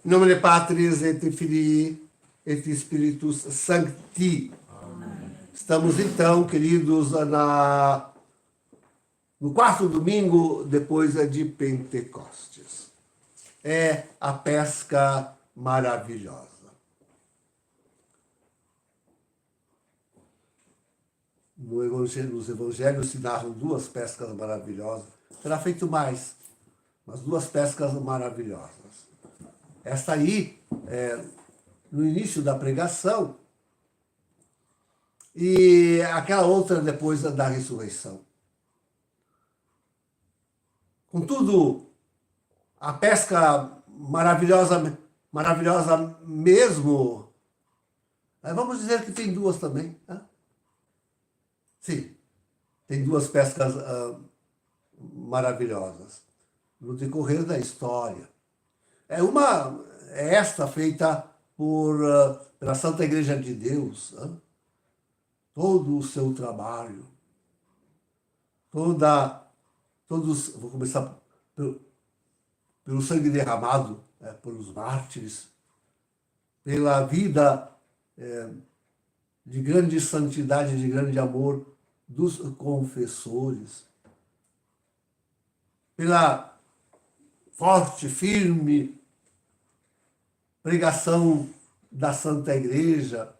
In nomine Patris et Filii et Spiritus Sancti. Estamos então, queridos, no quarto domingo depois de Pentecostes. É a pesca maravilhosa. Nos evangelhos se narram duas pescas maravilhosas. Será feito mais, mas duas pescas maravilhosas. Esta aí, no início da pregação, e aquela outra depois da ressurreição. Contudo, a pesca maravilhosa mesmo, vamos dizer que tem duas também. Né? Sim, tem duas pescas maravilhosas no decorrer da história. É esta feita pela Santa Igreja de Deus, todo o seu trabalho, vou começar pelo sangue derramado pelos mártires, pela vida de grande santidade, de grande amor dos confessores, pela forte, firme pregação da Santa Igreja,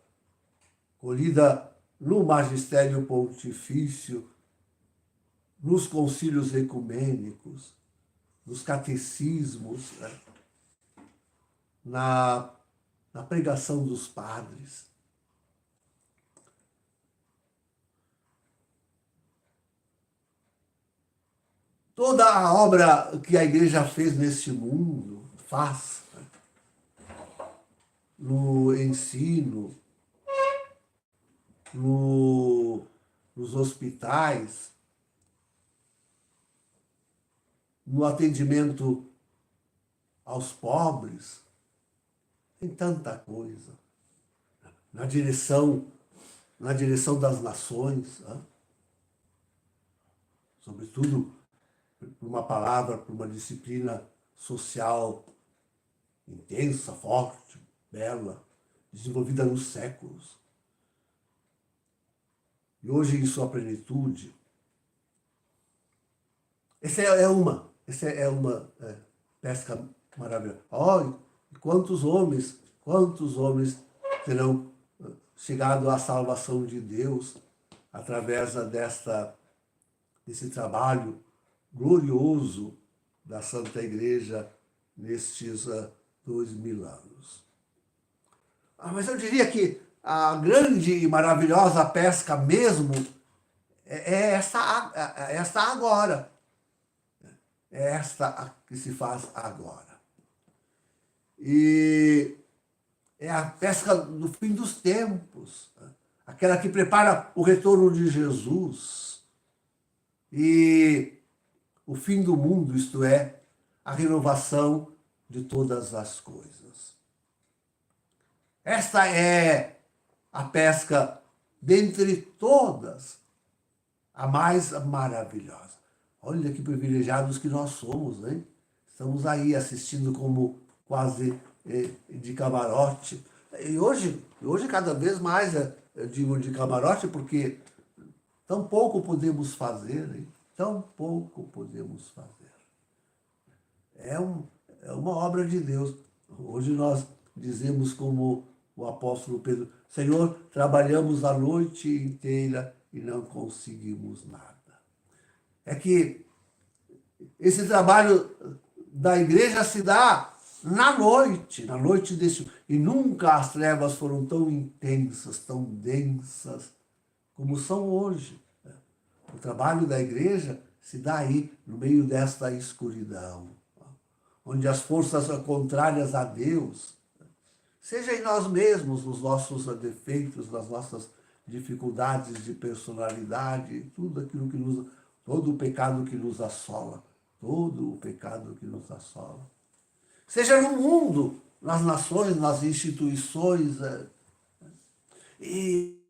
colhida no magistério pontifício, nos concílios ecumênicos, nos catecismos, na pregação dos padres. Toda a obra que a Igreja fez neste mundo, faz, no ensino, nos hospitais, no atendimento aos pobres, tem tanta coisa. Na direção das nações, sobretudo por uma palavra, por uma disciplina social intensa, forte, bela, desenvolvida nos séculos. E hoje, em sua plenitude, essa é uma pesca maravilhosa. Quantos homens terão chegado à salvação de Deus através desse trabalho glorioso da Santa Igreja nestes 2000 anos. Mas eu diria que a grande e maravilhosa pesca mesmo é esta agora. É esta que se faz agora. E é a pesca do fim dos tempos, aquela que prepara o retorno de Jesus e o fim do mundo, isto é, a renovação de todas as coisas. Esta é a pesca, dentre todas, a mais maravilhosa. Olha que privilegiados que nós somos, hein? Estamos aí assistindo como quase de camarote. E hoje cada vez mais eu digo de camarote porque tão pouco podemos fazer, hein? Tão pouco podemos fazer. É uma obra de Deus. Hoje nós dizemos como o apóstolo Pedro: Senhor, trabalhamos a noite inteira e não conseguimos nada. É que esse trabalho da igreja se dá na noite desse... E nunca as trevas foram tão intensas, tão densas como são hoje. O trabalho da igreja se dá aí, no meio desta escuridão, onde as forças contrárias a Deus, seja em nós mesmos, nos nossos defeitos, nas nossas dificuldades de personalidade, todo o pecado que nos assola, seja no mundo, nas nações, nas instituições, e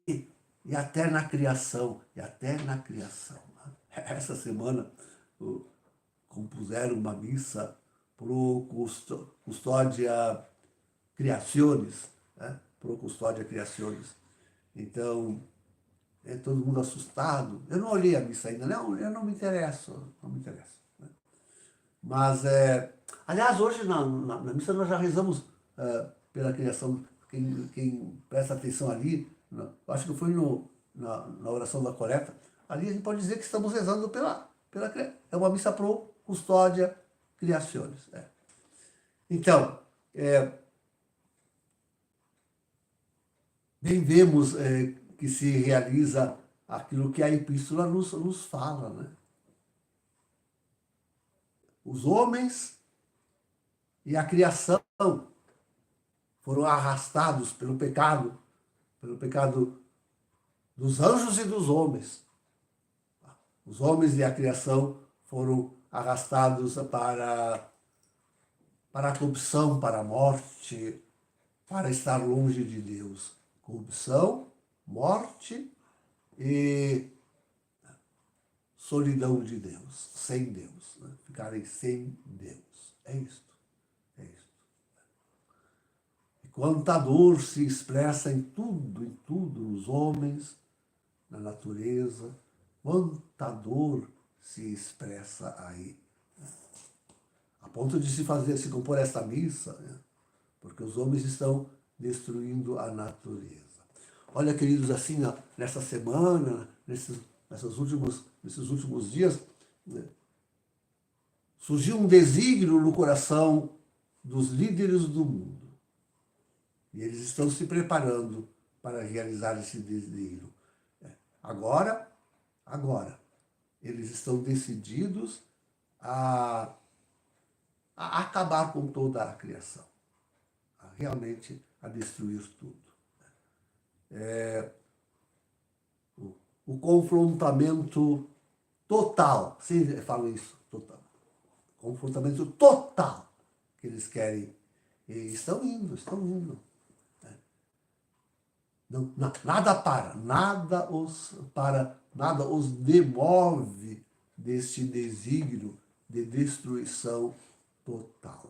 até na criação, Essa semana compuseram uma missa pro Custódia Criaciones, né? Pro Custódia Criaciones. Então, todo mundo assustado. Eu não olhei a missa ainda, não, eu não me interesso, não me interesso. Né? Mas, aliás, hoje na missa nós já rezamos pela criação. Quem presta atenção ali, acho que foi na oração da coleta, ali a gente pode dizer que estamos rezando é uma missa pro Custódia Criaciones. Então, bem vemos que se realiza aquilo que a epístola nos fala, né? Os homens e a criação foram arrastados pelo pecado dos anjos e dos homens. Os homens e a criação foram arrastados para a corrupção, para a morte, para estar longe de Deus. Corrupção, morte e solidão de Deus, sem Deus, né? Ficarem sem Deus. É isto. E quanta dor se expressa em tudo, nos homens, na natureza, quanta dor se expressa aí. A ponto de se compor esta missa, né? Porque os homens estão destruindo a natureza. Olha, queridos, assim, nessa semana, nesses últimos dias, né, surgiu um desígnio no coração dos líderes do mundo. E eles estão se preparando para realizar esse desígnio. Agora, eles estão decididos a acabar com toda a criação. Realmente a destruir tudo. O confrontamento total, sempre falo isso, total. Confrontamento total que eles querem. E estão indo. Não, nada os demove deste desígnio de destruição total.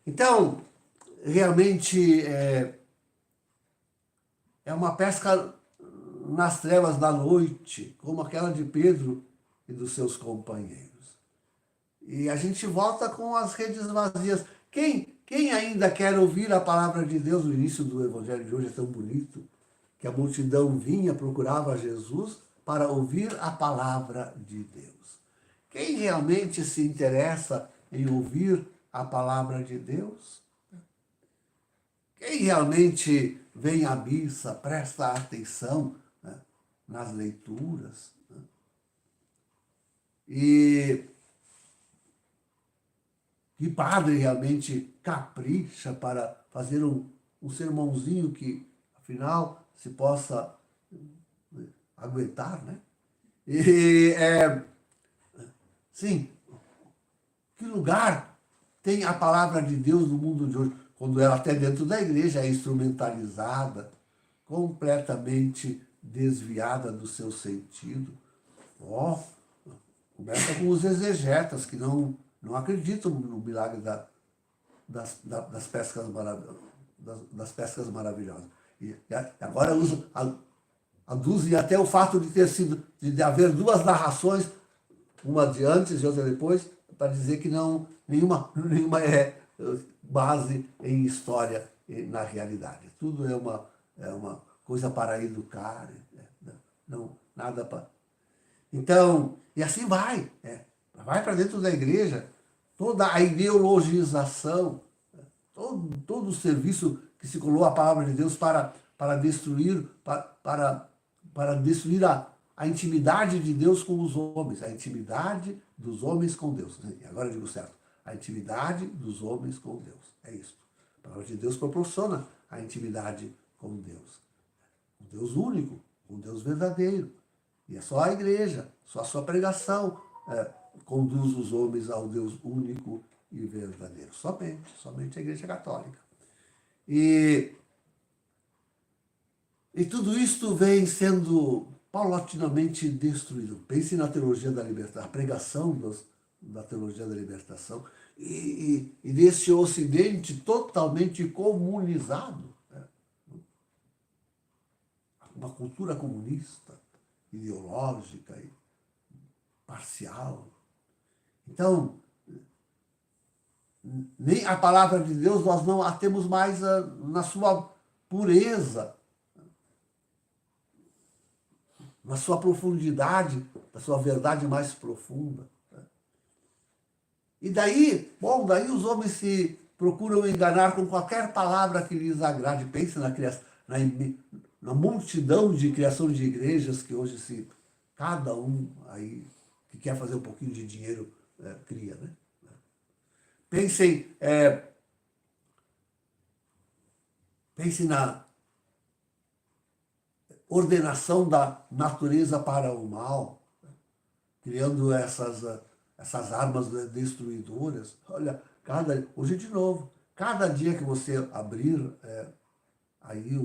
Então, realmente é uma pesca nas trevas da noite, como aquela de Pedro e dos seus companheiros. E a gente volta com as redes vazias. Quem ainda quer ouvir a palavra de Deus? No início do Evangelho de hoje é tão bonito, que a multidão procurava Jesus para ouvir a palavra de Deus. Quem realmente se interessa em ouvir a palavra de Deus? Quem realmente vem à missa, presta atenção, né, nas leituras, né? E que padre realmente capricha para fazer um sermãozinho que, afinal, se possa aguentar, né? E, sim, que lugar tem a palavra de Deus no mundo de hoje, quando ela até dentro da igreja é instrumentalizada, completamente desviada do seu sentido? Começa com os exegetas, que não acreditam no milagre das pescas maravilhosas. E agora aduzem até o fato de haver duas narrações, uma de antes e outra depois, para dizer que nenhuma é base em história na realidade. Tudo é uma coisa para educar, não nada para... Então, e assim vai para dentro da igreja, toda a ideologização, todo o serviço que se colou à palavra de Deus para destruir, para destruir a intimidade de Deus com os homens, a intimidade dos homens com Deus. Agora eu digo certo, a intimidade dos homens com Deus. É isso. A palavra de Deus proporciona a intimidade com Deus. Um Deus único, um Deus verdadeiro. E é só a igreja, só a sua pregação conduz os homens ao Deus único e verdadeiro. Somente a Igreja Católica. E tudo isto vem sendo paulatinamente destruído. Pense na teologia da libertação, a pregação da teologia da libertação, e desse Ocidente totalmente comunizado, né? Uma cultura comunista, ideológica e parcial. Então, nem a palavra de Deus nós não a temos mais na sua pureza, na sua profundidade, na sua verdade mais profunda. E daí, bom, daí os homens se procuram enganar com qualquer palavra que lhes agrade. Pense na multidão de criação de igrejas que hoje cada um aí que quer fazer um pouquinho de dinheiro cria, né? Pensem na ordenação da natureza para o mal, criando essas armas destruidoras. Olha, hoje de novo, cada dia que você abrir aí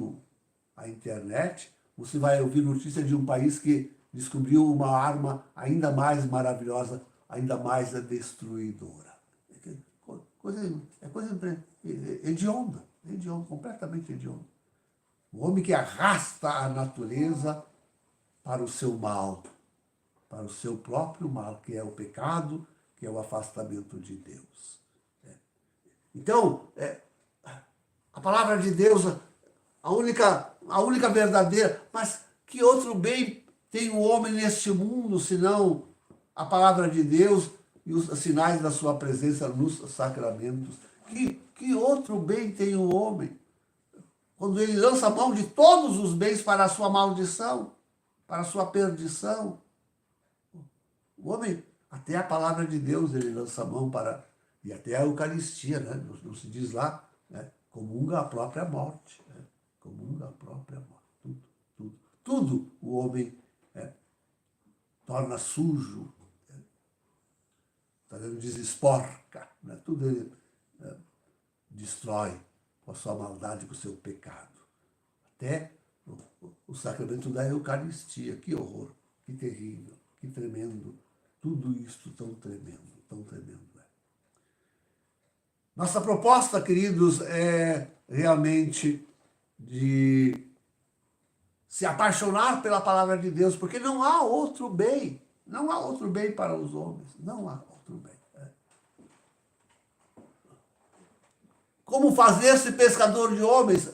a internet, você vai ouvir notícia de um país que descobriu uma arma ainda mais maravilhosa, ainda mais destruidora. Coisa hedionda, completamente hedionda. O homem que arrasta a natureza para o seu mal, para o seu próprio mal, que é o pecado, que é o afastamento de Deus. Então, a palavra de Deus, a única verdadeira, mas que outro bem tem o homem neste mundo, senão a palavra de Deus e os sinais da sua presença nos sacramentos? Que outro bem tem o homem? Quando ele lança mão de todos os bens para a sua maldição, para a sua perdição. O homem, até a palavra de Deus, ele lança mão para... E até a Eucaristia, né? Não se diz lá, né? Comunga a própria morte. Né? Comunga a própria morte. Tudo o homem torna sujo, desesporca, né? Tudo ele destrói com a sua maldade, com o seu pecado. Até o sacramento da Eucaristia. Que horror, que terrível, que tremendo. Tudo isso tão tremendo, tão tremendo. Nossa proposta, queridos, é realmente de se apaixonar pela palavra de Deus, porque não há outro bem. Não há outro bem para os homens. Não há outro bem. Como fazer-se pescador de homens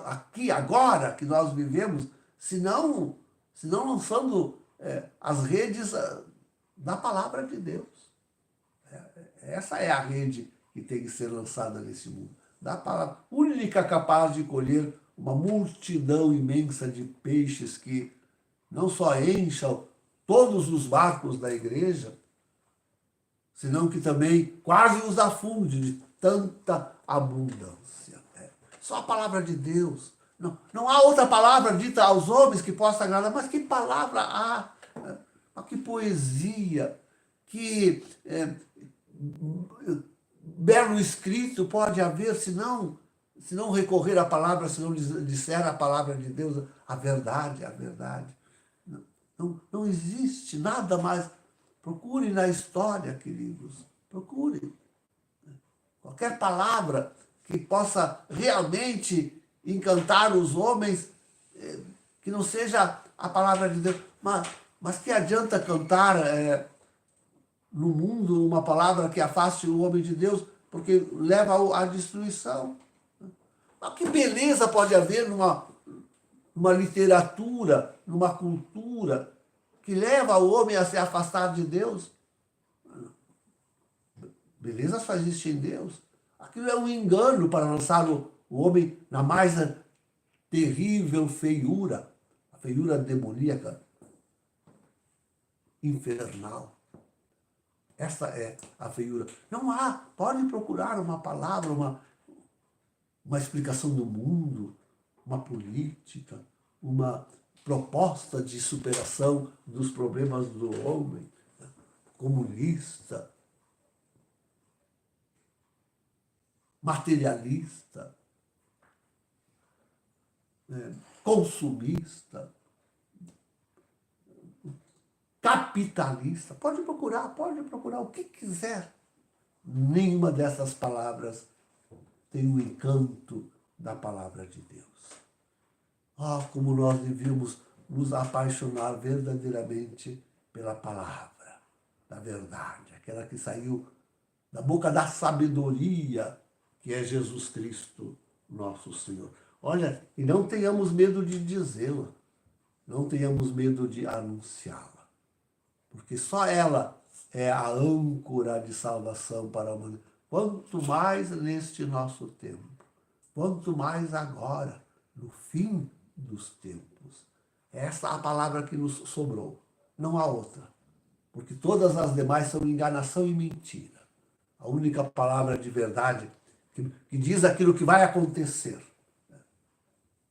aqui, agora, que nós vivemos, se não lançando as redes da palavra de Deus. Essa é a rede que tem que ser lançada nesse mundo. Da palavra única capaz de colher uma multidão imensa de peixes que não só encham todos os barcos da igreja, senão que também quase os afunde de tanta abundância. Só a palavra de Deus. Não há outra palavra dita aos homens que possa agradar, mas que palavra há? Que poesia, que belo escrito pode haver, se não recorrer à palavra, se não disser a palavra de Deus, a verdade. Não existe nada mais. Procure na história, queridos. Procure. Qualquer palavra que possa realmente encantar os homens, que não seja a palavra de Deus. Mas que adianta cantar no mundo uma palavra que afaste o homem de Deus, porque leva à destruição? Mas que beleza pode haver numa literatura, numa cultura que leva o homem a se afastar de Deus? Beleza só existe em Deus. Aquilo é um engano para lançar o homem na mais terrível feiura, a feiura demoníaca, infernal. Essa é a feiura. Não há, pode procurar uma palavra, uma explicação do mundo, uma política, uma proposta de superação dos problemas do homem, comunista, materialista, consumista, capitalista. Pode procurar o que quiser. Nenhuma dessas palavras tem o encanto da palavra de Deus. Oh, como nós devíamos nos apaixonar verdadeiramente pela palavra da verdade, aquela que saiu da boca da sabedoria, que é Jesus Cristo, nosso Senhor. Olha, e não tenhamos medo de dizê-la, não tenhamos medo de anunciá-la, porque só ela é a âncora de salvação para a humanidade. Quanto mais neste nosso tempo, quanto mais agora, no fim dos tempos. Essa é a palavra que nos sobrou, não há outra, porque todas as demais são enganação e mentira. A única palavra de verdade que diz aquilo que vai acontecer, né?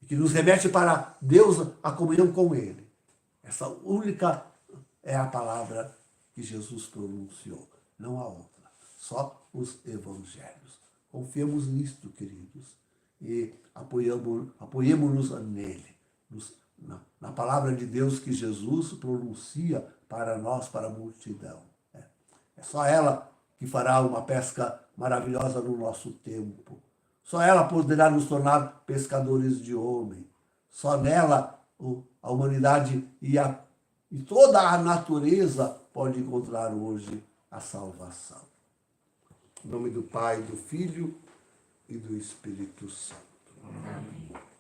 E que nos remete para Deus, a comunhão com Ele. Essa única é a palavra que Jesus pronunciou, não há outra, só os evangelhos. Confiemos nisto, queridos, e apoiemos-nos nele, na palavra de Deus que Jesus pronuncia para nós, para a multidão. É só ela que fará uma pesca maravilhosa no nosso tempo. Só ela poderá nos tornar pescadores de homem. Só nela a humanidade e toda a natureza pode encontrar hoje a salvação. Em nome do Pai, do Filho e do Espírito Santo. Amém.